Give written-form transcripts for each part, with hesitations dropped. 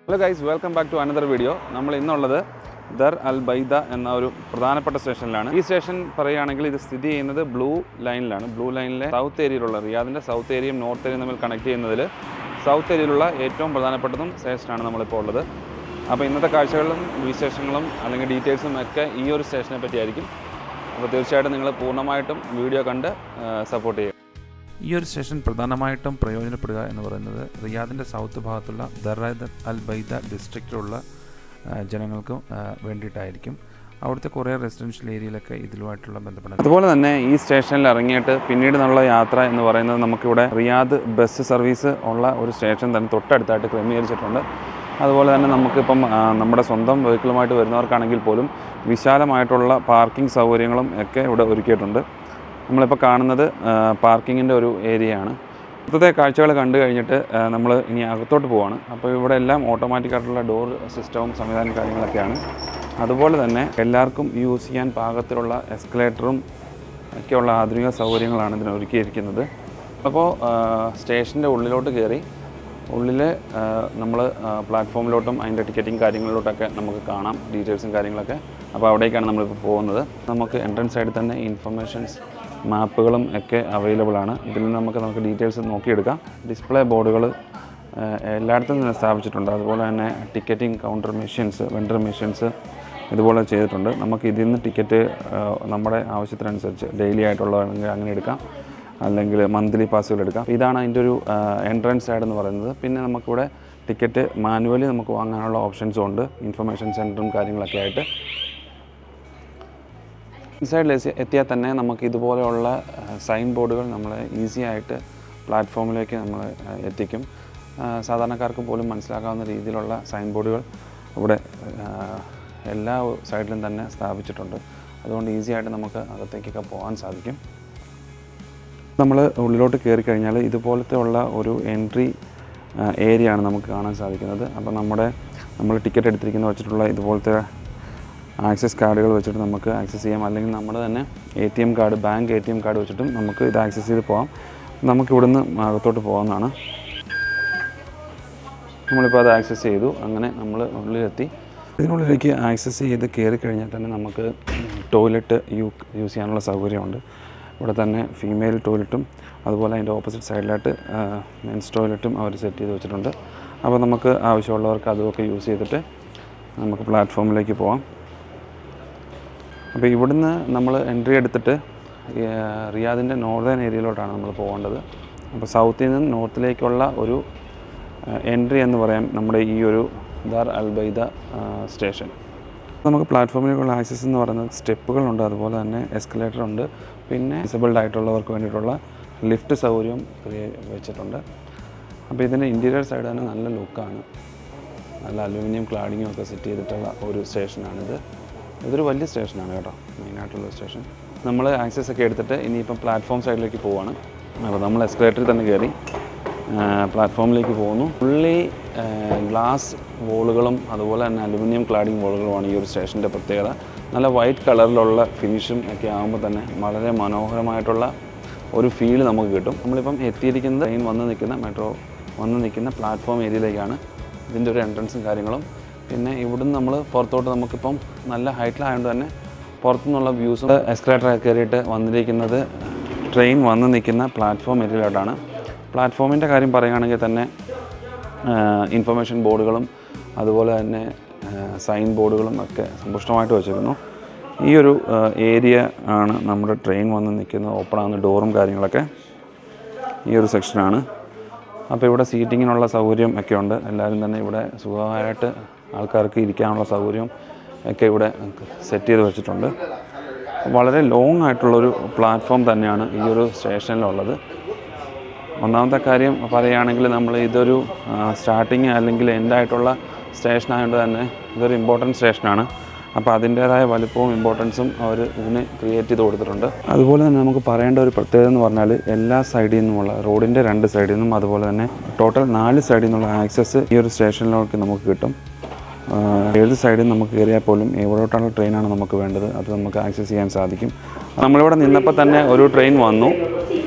Hello guys, welcome back to another video. നമ്മൾ ഇന്നുള്ളത് there അൽ ബൈദ എന്ന ഒരു പ്രധാനപ്പെട്ട സ്റ്റേഷനിലാണ്. ഈ സ്റ്റേഷൻ പറയുകയാണെങ്കിൽ ഇത് സ്ഥിതി ചെയ്യുന്നത് ബ്ലൂ ലൈനിലാണ്. ബ്ലൂ ലൈനിലെ സൗത്ത് ഏരിയയിലുള്ള റിയാദിൻ്റെ സൗത്ത് ഏരിയയും നോർത്ത് ഏരിയയും തമ്മിൽ കണക്ട് ചെയ്യുന്നതിൽ സൗത്ത് ഏരിയയിലുള്ള ഏറ്റവും പ്രധാനപ്പെട്ടതും സ്റ്റേഷനാണ് നമ്മളിപ്പോൾ ഉള്ളത്. അപ്പോൾ ഇന്നത്തെ കാഴ്ചകളും വിശേഷങ്ങളും അല്ലെങ്കിൽ ഡീറ്റെയിൽസും ഒക്കെ ഈ ഒരു സ്റ്റേഷനെ പറ്റിയായിരിക്കും. അപ്പോൾ തീർച്ചയായിട്ടും നിങ്ങൾ പൂർണ്ണമായിട്ടും വീഡിയോ കണ്ട് സപ്പോർട്ട് ചെയ്യുക. ഈ ഒരു സ്റ്റേഷൻ പ്രധാനമായിട്ടും പ്രയോജനപ്പെടുക എന്ന് പറയുന്നത് റിയാദിൻ്റെ സൗത്ത് ഭാഗത്തുള്ള ദർ അൽ ബൈദ ഡിസ്ട്രിക്റ്റിലുള്ള ജനങ്ങൾക്ക് വേണ്ടിയിട്ടായിരിക്കും. അവിടുത്തെ കുറേ റെസിഡൻഷ്യൽ ഏരിയയിലൊക്കെ ഇതിലുമായിട്ടുള്ള ബന്ധപ്പെടുന്നത്. അതുപോലെ തന്നെ ഈ സ്റ്റേഷനിൽ ഇറങ്ങിയിട്ട് പിന്നീട് നമ്മുടെ യാത്ര എന്ന് പറയുന്നത് നമുക്കിവിടെ റിയാദ് ബസ് സർവീസ് ഉള്ള ഒരു സ്റ്റേഷൻ തന്നെ തൊട്ടടുത്തായിട്ട് ക്രമീകരിച്ചിട്ടുണ്ട്. അതുപോലെ തന്നെ നമുക്കിപ്പം നമ്മുടെ സ്വന്തം വെഹിക്കിളുമായിട്ട് വരുന്നവർക്കാണെങ്കിൽ പോലും വിശാലമായിട്ടുള്ള പാർക്കിംഗ് സൗകര്യങ്ങളും ഒക്കെ ഇവിടെ ഒരുക്കിയിട്ടുണ്ട്. നമ്മളിപ്പോൾ കാണുന്നത് പാർക്കിങ്ങിൻ്റെ ഒരു ഏരിയയാണ്. ഇപ്പോഴത്തെ കാഴ്ചകൾ കണ്ടു കഴിഞ്ഞിട്ട് നമ്മൾ ഇനി അകത്തോട്ട് പോവാണ്. അപ്പോൾ ഇവിടെ എല്ലാം ഓട്ടോമാറ്റിക്കായിട്ടുള്ള ഡോർ സിസ്റ്റവും സംവിധാനം കാര്യങ്ങളൊക്കെയാണ്. അതുപോലെ തന്നെ എല്ലാവർക്കും യൂസ് ചെയ്യാൻ പാകത്തിലുള്ള എസ്കലേറ്ററും ഒക്കെയുള്ള ആധുനിക സൗകര്യങ്ങളാണ് ഇതിന് ഒരുക്കിയിരിക്കുന്നത്. അപ്പോൾ സ്റ്റേഷൻ്റെ ഉള്ളിലോട്ട് കയറി ഉള്ളിൽ നമ്മൾ പ്ലാറ്റ്ഫോമിലോട്ടും അതിൻ്റെ ടിക്കറ്റിങ് കാര്യങ്ങളിലോട്ടൊക്കെ നമുക്ക് കാണാം ഡീറ്റെയിൽസും കാര്യങ്ങളൊക്കെ. അപ്പോൾ അവിടേക്കാണ് നമ്മളിപ്പോൾ പോകുന്നത്. നമുക്ക് എൻട്രൻസ് സൈഡിൽ തന്നെ ഇൻഫർമേഷൻസ് മാപ്പുകളും ഒക്കെ അവൈലബിൾ ആണ്. ഇതിൽ നമുക്ക് ഡീറ്റെയിൽസ് നോക്കിയെടുക്കാം. ഡിസ്പ്ലേ ബോർഡുകൾ എല്ലായിടത്തും തന്നെ സ്ഥാപിച്ചിട്ടുണ്ട്. അതുപോലെ തന്നെ ticketing counter machines, vendor machines ഇതുപോലെ ചെയ്തിട്ടുണ്ട്. നമുക്ക് ഇതിൽ നിന്ന് ടിക്കറ്റ് നമ്മുടെ ആവശ്യത്തിനനുസരിച്ച് ഡെയിലി ആയിട്ടുള്ളതാണെങ്കിൽ അങ്ങനെ എടുക്കാം, അല്ലെങ്കിൽ മന്ത്ലി പാസുകൾ എടുക്കാം. ഇതാണ് അതിൻ്റെ ഒരു എൻട്രൻസ് സൈഡ് എന്ന് പറയുന്നത്. പിന്നെ നമുക്കിവിടെ ടിക്കറ്റ് മാനുവലി നമുക്ക് വാങ്ങാനുള്ള ഓപ്ഷൻസും ഉണ്ട്. ഇൻഫർമേഷൻ സെൻറ്ററും കാര്യങ്ങളൊക്കെ ആയിട്ട് ഇൻസൈഡിൽ എത്തിയാൽ തന്നെ നമുക്ക് ഇതുപോലെയുള്ള സൈൻ ബോർഡുകൾ നമ്മൾ ഈസി ആയിട്ട് പ്ലാറ്റ്ഫോമിലേക്ക് നമ്മൾ എത്തിക്കും. സാധാരണക്കാർക്ക് പോലും മനസ്സിലാക്കാവുന്ന രീതിയിലുള്ള സൈൻ ബോർഡുകൾ ഇവിടെ എല്ലാ സൈഡിലും തന്നെ സ്ഥാപിച്ചിട്ടുണ്ട്. അതുകൊണ്ട് ഈസി ആയിട്ട് നമുക്ക് അകത്തേക്കൊക്കെ പോകാൻ സാധിക്കും. നമ്മൾ ഉള്ളിലോട്ട് കയറി കഴിഞ്ഞാൽ ഇതുപോലത്തെ ഉള്ള ഒരു എൻട്രി ഏരിയ ആണ് നമുക്ക് കാണാൻ സാധിക്കുന്നത്. അപ്പോൾ നമ്മൾ ടിക്കറ്റ് എടുത്തിരിക്കുന്ന വെച്ചിട്ടുള്ള ഇതുപോലത്തെ ആക്സസ് കാർഡുകൾ വെച്ചിട്ട് നമുക്ക് ആക്സസ് ചെയ്യാം. അല്ലെങ്കിൽ നമ്മൾ തന്നെ ATM card, bank ATM card വെച്ചിട്ടും നമുക്ക് ഇത് ആക്സസ് ചെയ്ത് പോകാം. നമുക്ക് ഇവിടുന്ന് അകത്തോട്ട് പോകാവുന്നതാണ്. നമ്മളിപ്പോൾ അത് ആക്സസ് ചെയ്തു. അങ്ങനെ നമ്മൾ ഉള്ളിലെത്തി. ഇതിനുള്ളിലേക്ക് ആക്സസ് ചെയ്ത് കയറി കഴിഞ്ഞാൽ തന്നെ നമുക്ക് ടോയ്ലറ്റ് യൂസ് ചെയ്യാനുള്ള സൗകര്യമുണ്ട്. ഇവിടെ തന്നെ ഫീമെയിൽ ടോയ്ലറ്റും അതുപോലെ അതിൻ്റെ ഓപ്പോസിറ്റ് സൈഡിലായിട്ട് മെൻസ് ടോയ്ലറ്റും അവർ സെറ്റ് ചെയ്ത് വെച്ചിട്ടുണ്ട്. അപ്പോൾ നമുക്ക് ആവശ്യമുള്ളവർക്ക് അതുമൊക്കെ യൂസ് ചെയ്തിട്ട് നമുക്ക് പ്ലാറ്റ്ഫോമിലേക്ക് പോകാം. അപ്പോൾ ഇവിടുന്ന് നമ്മൾ എൻട്രി എടുത്തിട്ട് റിയാദിൻ്റെ നോർത്തേൺ ഏരിയയിലോട്ടാണ് നമ്മൾ പോകേണ്ടത്. അപ്പോൾ സൗത്തിൽ നിന്ന് നോർത്തിലേക്കുള്ള ഒരു എൻട്രി എന്ന് പറയാം നമ്മുടെ ഈ ഒരു ദർ അൽ ബൈദ സ്റ്റേഷൻ. നമുക്ക് പ്ലാറ്റ്ഫോമിലേക്കുള്ള ആക്സസ് എന്ന് പറയുന്നത് സ്റ്റെപ്പുകളുണ്ട്, അതുപോലെ തന്നെ എസ്കലേറ്റർ ഉണ്ട്. പിന്നെ ഡിസബിൾഡ് ആയിട്ടുള്ളവർക്ക് വേണ്ടിയിട്ടുള്ള ലിഫ്റ്റ് സൗകര്യം വെച്ചിട്ടുണ്ട്. അപ്പോൾ ഇതിൻ്റെ ഇൻറ്റീരിയർ സൈഡ് തന്നെ നല്ല ലുക്കാണ്. നല്ല അലൂമിനിയം ക്ലാഡിങ്ങും ഒക്കെ സെറ്റ് ചെയ്തിട്ടുള്ള ഒരു സ്റ്റേഷനാണിത്. ഇതൊരു വലിയ സ്റ്റേഷനാണ് കേട്ടോ, മെയിനായിട്ടുള്ള സ്റ്റേഷൻ. നമ്മൾ ആക്സസ് ഒക്കെ എടുത്തിട്ട് ഇനിയിപ്പം പ്ലാറ്റ്ഫോം സൈഡിലേക്ക് പോവാണ്. അപ്പോൾ നമ്മൾ എസ്കലേറ്ററിൽ തന്നെ കയറി പ്ലാറ്റ്ഫോമിലേക്ക് പോകുന്നു. ഫുള്ളി ഗ്ലാസ് വോളുകളും അതുപോലെ തന്നെ അലുമിനിയം ക്ലാഡിങ് വോളുകളുമാണ് ഈ ഒരു സ്റ്റേഷൻ്റെ പ്രത്യേകത. നല്ല വൈറ്റ് കളറിലുള്ള ഫിനിഷും ഒക്കെ ആകുമ്പോൾ തന്നെ വളരെ മനോഹരമായിട്ടുള്ള ഒരു ഫീൽ നമുക്ക് കിട്ടും. നമ്മളിപ്പം എത്തിയിരിക്കുന്നത് ട്രെയിൻ മെട്രോ വന്ന് നിൽക്കുന്ന പ്ലാറ്റ്ഫോം ഏരിയയിലേക്കാണ്. ഇതിൻ്റെ ഒരു എൻട്രൻസും കാര്യങ്ങളും. പിന്നെ ഇവിടുന്ന് നമ്മൾ പുറത്തോട്ട് നമുക്കിപ്പം നല്ല ഹൈറ്റിലായതുകൊണ്ട് തന്നെ പുറത്തുനിന്നുള്ള വ്യൂസും. എസ്കലേറ്റർ കയറിയിട്ട് വന്നിരിക്കുന്നത് ട്രെയിൻ വന്ന് നിൽക്കുന്ന പ്ലാറ്റ്ഫോം ഏരിയയിലോട്ടാണ്. പ്ലാറ്റ്ഫോമിൻ്റെ കാര്യം പറയുകയാണെങ്കിൽ തന്നെ ഇൻഫർമേഷൻ ബോർഡുകളും അതുപോലെ തന്നെ സൈൻ ബോർഡുകളും ഒക്കെ സമ്പുഷ്ടമായിട്ട് വെച്ചിരുന്നു. ഈ ഒരു ഏരിയ ആണ് നമ്മുടെ ട്രെയിൻ വന്ന് നിൽക്കുന്നത്. ഓപ്പൺ ആകുന്ന ഡോറും കാര്യങ്ങളൊക്കെ ഈ ഒരു സെക്ഷനാണ്. അപ്പോൾ ഇവിടെ സീറ്റിങ്ങിനുള്ള സൗകര്യം ഒക്കെ ഉണ്ട്. എല്ലാവരും തന്നെ ഇവിടെ സുഖമായിട്ട് ആൾക്കാർക്ക് ഇരിക്കാനുള്ള സൗകര്യം ഒക്കെ ഇവിടെ സെറ്റ് ചെയ്ത് വെച്ചിട്ടുണ്ട്. വളരെ ലോങ് ആയിട്ടുള്ളൊരു പ്ലാറ്റ്ഫോം തന്നെയാണ് ഈ ഒരു സ്റ്റേഷനിലുള്ളത്. ഒന്നാമത്തെ കാര്യം പറയുകയാണെങ്കിൽ നമ്മൾ ഇതൊരു സ്റ്റാർട്ടിങ് അല്ലെങ്കിൽ എൻഡായിട്ടുള്ള സ്റ്റേഷനായതുകൊണ്ട് തന്നെ ഇതൊരു ഇമ്പോർട്ടൻറ്റ് സ്റ്റേഷനാണ്. അപ്പോൾ അതിൻ്റേതായ വലുപ്പവും ഇമ്പോർട്ടൻസും അവർ ഇതിന് ക്രിയേറ്റ് ചെയ്ത് കൊടുത്തിട്ടുണ്ട്. അതുപോലെ തന്നെ നമുക്ക് പറയേണ്ട ഒരു പ്രത്യേകത എന്ന് പറഞ്ഞാൽ എല്ലാ സൈഡിൽ നിന്നുമുള്ള റോഡിൻ്റെ 2 സൈഡിൽ നിന്നും അതുപോലെ തന്നെ ടോട്ടൽ 4 സൈഡിൽ നിന്നുള്ള ആക്സസ് ഈ ഒരു സ്റ്റേഷനിലേക്ക് നമുക്ക് കിട്ടും. ഏത് സൈഡിൽ നമുക്ക് കയറിയാൽ പോലും എവിടോട്ടുള്ള ട്രെയിനാണ് നമുക്ക് വേണ്ടത് അത് നമുക്ക് ആക്സസ് ചെയ്യാൻ സാധിക്കും. നമ്മളിവിടെ നിന്നപ്പോൾ തന്നെ ഒരു ട്രെയിൻ വന്നു.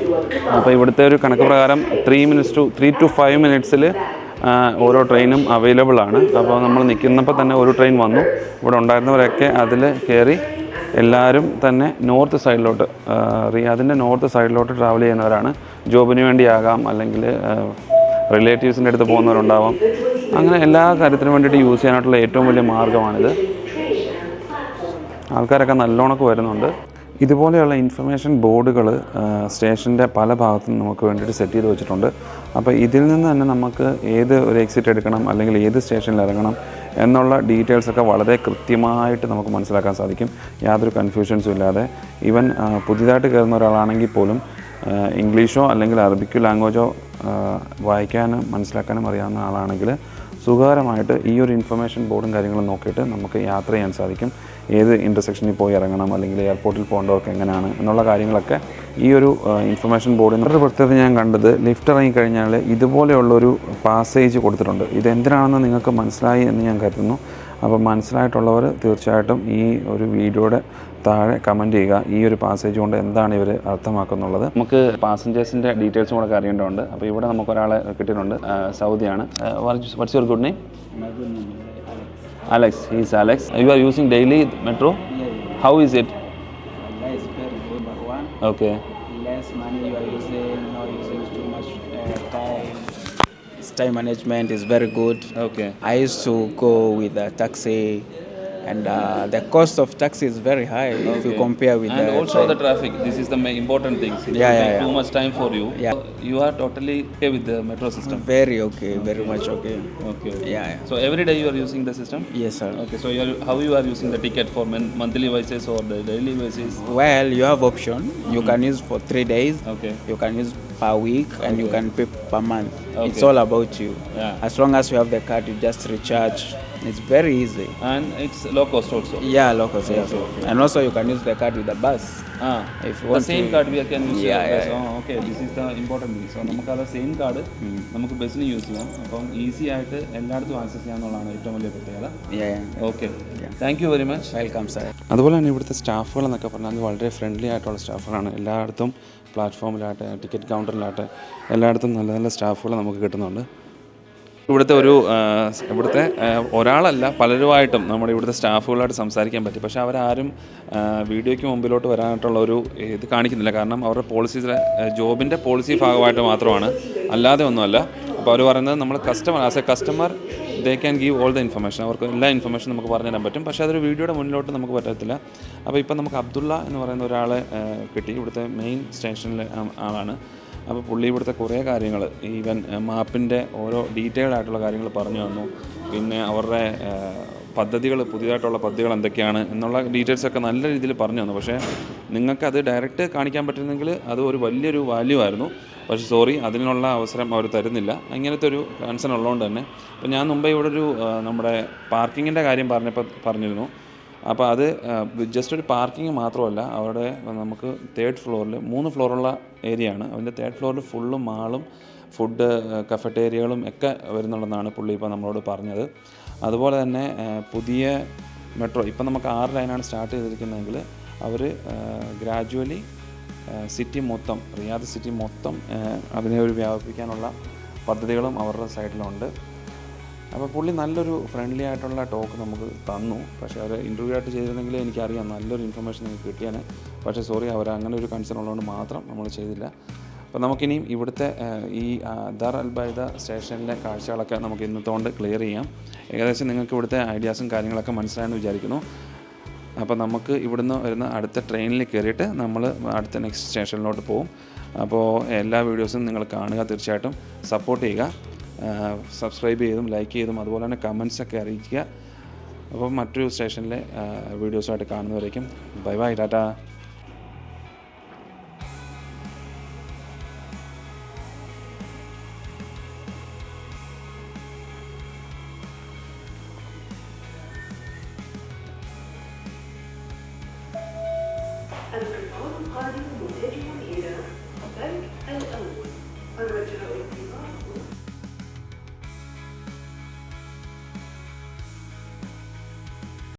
അപ്പോൾ ഇവിടുത്തെ ഒരു കണക്ക് പ്രകാരം 3 to 5 മിനിറ്റ്സിൽ ഓരോ ട്രെയിനും അവൈലബിൾ ആണ്. അപ്പോൾ നമ്മൾ നിൽക്കുന്നപ്പോൾ തന്നെ ഒരു ട്രെയിൻ വന്നു. ഇവിടെ ഉണ്ടായിരുന്നവരൊക്കെ അതിൽ കയറി എല്ലാവരും തന്നെ നോർത്ത് സൈഡിലോട്ട്, റിയാദിൻ്റെ നോർത്ത് സൈഡിലോട്ട് ട്രാവൽ ചെയ്യുന്നവരാണ്. ജോബിന് വേണ്ടിയാകാം, അല്ലെങ്കിൽ റിലേറ്റീവ്സിൻ്റെ അടുത്ത് പോകുന്നവരുണ്ടാവാം. അങ്ങനെ എല്ലാ കാര്യത്തിനും വേണ്ടിയിട്ട് യൂസ് ചെയ്യാനായിട്ടുള്ള ഏറ്റവും വലിയ മാർഗ്ഗമാണിത്. ആൾക്കാരൊക്കെ നല്ലോണമൊക്കെ വരുന്നുണ്ട്. ഇതുപോലെയുള്ള ഇൻഫർമേഷൻ ബോർഡുകൾ സ്റ്റേഷൻ്റെ പല ഭാഗത്തും നമുക്ക് വേണ്ടിയിട്ട് സെറ്റ് ചെയ്ത് വെച്ചിട്ടുണ്ട്. അപ്പോൾ ഇതിൽ നിന്ന് തന്നെ നമുക്ക് ഏത് ഒരു എക്സിറ്റ് എടുക്കണം, അല്ലെങ്കിൽ ഏത് സ്റ്റേഷനിൽ ഇറങ്ങണം എന്നുള്ള ഡീറ്റെയിൽസൊക്കെ വളരെ കൃത്യമായിട്ട് നമുക്ക് മനസ്സിലാക്കാൻ സാധിക്കും, യാതൊരു കൺഫ്യൂഷൻസും ഇല്ലാതെ. ഈവൻ പുതിയതായിട്ട് കയറുന്ന ഒരാളാണെങ്കിൽ പോലും ഇംഗ്ലീഷോ അല്ലെങ്കിൽ അറബിക്കോ ലാംഗ്വേജോ വായിക്കാനും മനസ്സിലാക്കാനും അറിയാവുന്ന ആളാണെങ്കിൽ സുഖകരമായിട്ട് ഈ ഒരു ഇൻഫർമേഷൻ ബോർഡും കാര്യങ്ങളും നോക്കിയിട്ട് നമുക്ക് യാത്ര ചെയ്യാൻ സാധിക്കും. ഏത് ഇൻ്റർസെക്ഷനിൽ പോയി ഇറങ്ങണം, അല്ലെങ്കിൽ എയർപോർട്ടിൽ പോകേണ്ടവർക്ക് എങ്ങനെയാണ് എന്നുള്ള കാര്യങ്ങളൊക്കെ ഈ ഒരു ഇൻഫർമേഷൻ ബോർഡിൽ ഒരു പ്രത്യേകത ഞാൻ കണ്ടത്, ലിഫ്റ്റ് ഇറങ്ങിക്കഴിഞ്ഞാൽ ഇതുപോലെയുള്ളൊരു പാസേജ് കൊടുത്തിട്ടുണ്ട്. ഇതെന്തിനാണെന്ന് നിങ്ങൾക്ക് മനസ്സിലായി എന്ന് ഞാൻ കരുതുന്നു. അപ്പോൾ മനസ്സിലായിട്ടുള്ളവർ തീർച്ചയായിട്ടും ഈ ഒരു വീഡിയോയുടെ താഴെ കമൻറ്റ് ചെയ്യുക, ഈ ഒരു പാസേജ് കൊണ്ട് എന്താണ് ഇവർ അർത്ഥമാക്കുന്നുള്ളത്. നമുക്ക് പാസഞ്ചേഴ്സിൻ്റെ ഡീറ്റെയിൽസും കൂടെ അറിയേണ്ടതുണ്ട്. അപ്പോൾ ഇവിടെ നമുക്കൊരാളെ കിട്ടിയിട്ടുണ്ട്, സൗദിയാണ്. What's your good name? Alex. He is Alex. You are using daily metro? Yeah. How is it? Allah is very good, but one, Okay. less money you are using, not using too much time. Time management is very good. Okay. I used to go with a taxi, and the cost of taxi is very high if you compare with And the also train. the traffic. This is the main important thing. It Yeah, will yeah, take yeah. too much time for you. Yeah. You are totally okay with the metro system. Very okay, very much okay. Okay. Yeah, yeah. So every day you are using the system? Yes, sir. Okay. So how you are using the ticket for monthly basis or the daily basis? Well, you have option. You can use for 3 days. Okay. You can use per week, and you can pay per month. Okay. It's all about you. Yeah. As long as you have the card, you just recharge. It's very easy. And it's low cost also. Yeah, locals, yes. And also you can use the card with the bus. If you The want same to, card we can use. Yeah, bus. yeah, Oh, okay. This is the important thing. So നമുക്കത് same card നമുക്ക് ബസ്സിന് use ചെയ്യാം. അപ്പം easy ആയിട്ട് എല്ലായിടത്തും access ചെയ്യാന്നുള്ളതാണ് ഏറ്റവും വലിയ പ്രത്യേകത. yeah. Okay, thank you very much. Welcome, sir. അതുപോലെ തന്നെ ഇവിടുത്തെ സ്റ്റാഫുകൾ എന്നൊക്കെ പറഞ്ഞാൽ വളരെ ഫ്രണ്ട്ലി ആയിട്ടുള്ള സ്റ്റാഫുകളാണ്. എല്ലായിടത്തും പ്ലാറ്റ്ഫോമിലാട്ടെ, ടിക്കറ്റ് കൗണ്ടറിലാട്ടെ, എല്ലായിടത്തും നല്ല നല്ല സ്റ്റാഫുകൾ നമുക്ക് കിട്ടുന്നുണ്ട്. ഇവിടുത്തെ ഒരാളല്ല, പലരുമായിട്ടും നമ്മുടെ ഇവിടുത്തെ സ്റ്റാഫുകളായിട്ട് സംസാരിക്കാൻ പറ്റി. പക്ഷേ അവരാരും വീഡിയോയ്ക്ക് മുമ്പിലോട്ട് വരാനായിട്ടുള്ള ഒരു ഇത് കാണിക്കുന്നില്ല. കാരണം അവരുടെ പോളിസീസിലെ ജോബിൻ്റെ പോളിസി ഭാഗമായിട്ട് മാത്രമാണ്, അല്ലാതെ ഒന്നുമല്ല. അപ്പോൾ അവർ പറയുന്നത് നമ്മൾ as A customer they can give all the information. അവർക്ക് എല്ലാ ഇൻഫർമേഷൻ നമുക്ക് പറഞ്ഞു തരാൻ പറ്റും. പക്ഷേ അതൊരു വീഡിയോയുടെ മുന്നിലോട്ട് നമുക്ക് പറ്റത്തില്ല. അപ്പോൾ ഇപ്പം നമുക്ക് അബ്ദുള്ള എന്ന് പറയുന്ന ഒരാളെ കിട്ടി, ഇവിടുത്തെ മെയിൻ സ്റ്റേഷനിലെ ആളാണ്. അപ്പോൾ പുള്ളി ഇവിടുത്തെ കുറേ കാര്യങ്ങൾ, ഈവൻ മാപ്പിൻ്റെ ഓരോ ഡീറ്റെയിൽഡ് ആയിട്ടുള്ള കാര്യങ്ങൾ പറഞ്ഞു തന്നു. പിന്നെ അവരുടെ പുതിയതായിട്ടുള്ള പദ്ധതികൾ എന്തൊക്കെയാണ് എന്നുള്ള ഡീറ്റെയിൽസൊക്കെ നല്ല രീതിയിൽ പറഞ്ഞു തന്നു. പക്ഷേ നിങ്ങൾക്കത് ഡയറക്റ്റ് കാണിക്കാൻ പറ്റുന്നെങ്കിൽ അത് ഒരു വലിയൊരു വാല്യൂ ആയിരുന്നു. പക്ഷേ സോറി, അതിനുള്ള അവസരം അവർ തരുന്നില്ല. അങ്ങനത്തെ ഒരു കൺസേൺ ഉള്ളതുകൊണ്ട് തന്നെ. അപ്പോൾ ഞാൻ മുമ്പേ ഇവിടെ ഒരു നമ്മുടെ പാർക്കിങ്ങിൻ്റെ കാര്യം പറഞ്ഞിരുന്നു. അപ്പോൾ അത് ജസ്റ്റ് ഒരു പാർക്കിങ് മാത്രമല്ല, അവിടെ നമുക്ക് 3rd ഫ്ലോറിൽ 3 ഫ്ലോറുള്ള ഏരിയയാണ്. അതിൻ്റെ 3rd ഫ്ലോറിൽ ഫുള്ളും മാളും ഫുഡ് കഫറ്റേരിയകളും ഒക്കെ വരുന്നുണ്ടെന്നാണ് പുള്ളി ഇപ്പോൾ നമ്മളോട് പറഞ്ഞത്. അതുപോലെ തന്നെ പുതിയ മെട്രോ ഇപ്പം നമുക്ക് 6 ലൈനാണ് സ്റ്റാർട്ട് ചെയ്തിരിക്കുന്നതെങ്കിൽ അവർ ഗ്രാജുവലി സിറ്റി മൊത്തം, റിയാദ് സിറ്റി മൊത്തം അതിനെ ഒരു വ്യാപിപ്പിക്കാനുള്ള പദ്ധതികളും അവരുടെ സൈഡിലുണ്ട്. അപ്പോൾ പുള്ളി നല്ലൊരു ഫ്രണ്ട്ലി ആയിട്ടുള്ള ടോക്ക് നമുക്ക് തന്നു. പക്ഷേ അവർ ഇൻ്റർവ്യൂ ആയിട്ട് ചെയ്തിരുന്നെങ്കിൽ എനിക്കറിയാം നല്ലൊരു ഇൻഫർമേഷൻ നിങ്ങൾക്ക് കിട്ടിയാണ്. പക്ഷേ സോറി, അവർ അങ്ങനെ ഒരു കൺസേൺ ഉള്ളതുകൊണ്ട് മാത്രം നമ്മൾ ചെയ്തില്ല. അപ്പോൾ നമുക്കിനിയും ഇവിടുത്തെ ഈ ദാർ അൽ ബൈദ സ്റ്റേഷനിലെ കാഴ്ചകളൊക്കെ നമുക്ക് ഇന്നത്തോണ്ട് ക്ലിയർ ചെയ്യാം. ഏകദേശം നിങ്ങൾക്ക് ഇവിടുത്തെ ഐഡിയാസും കാര്യങ്ങളൊക്കെ മനസ്സിലായെന്ന് വിചാരിക്കുന്നു. അപ്പോൾ നമുക്ക് ഇവിടുന്ന് വരുന്ന അടുത്ത ട്രെയിനിൽ കയറിയിട്ട് നമ്മൾ അടുത്ത നെക്സ്റ്റ് സ്റ്റേഷനിലോട്ട് പോകും. അപ്പോൾ എല്ലാ വീഡിയോസും നിങ്ങൾ കാണുക, തീർച്ചയായിട്ടും സപ്പോർട്ട് ചെയ്യുക, സബ്സ്ക്രൈബ് ചെയ്തും ലൈക്ക് ചെയ്തും അതുപോലെ തന്നെ കമൻസൊക്കെ അറിയിക്കുക. അപ്പോൾ മറ്റൊരു സ്റ്റേഷനിലെ വീഡിയോസുമായിട്ട് കാണുന്നവരേക്കും ബൈ ബൈ, ടാറ്റാ. القطار القادم متجه إلى البنك الأول. الرجاء الانتظار.